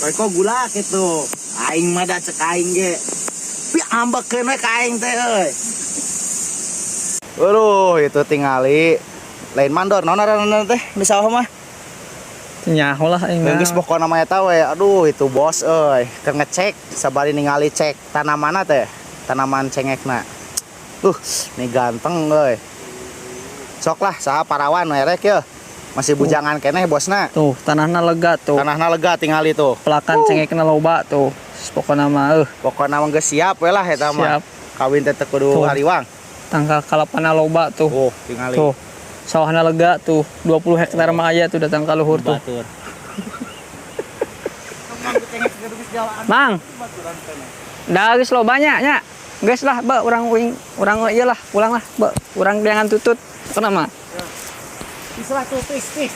Kok gula gitu. Aing mah da cek aing ge. Pi ambekeun we ka aing teh euy. Waduh, itu tingali lain mandor naon ngaranna teh di sawah mah. Nyaho lah aing mah. Geus pokona mah eta we. Aduh, itu bos euy. Keur ngecek sabari ningali cek tanamanna teh. Tanaman cengekna. Nih ganteng euy. Sok lah saha parawan we rek ye. Masih bujangan keneh bosna. Tuh, tanahna lega tuh. Tanahna lega tingali tuh. Pelakan cengekna loba tuh. Pokona mah Pokona mah geus siap we lah eta mah. Siap. Kawin teh kudu hariwang. Tangkal kalapana loba tuh. Tingali. Tuh. Sawahna lega tuh. 20 hektar mah aya tuh datang ka luhur tuh. Batur. Mang. Da geus lobanya nya. Geus lah, be urang ieu lah, pulang lah, be. Urang jangan tutut. Kenapa? Islah tuh tis.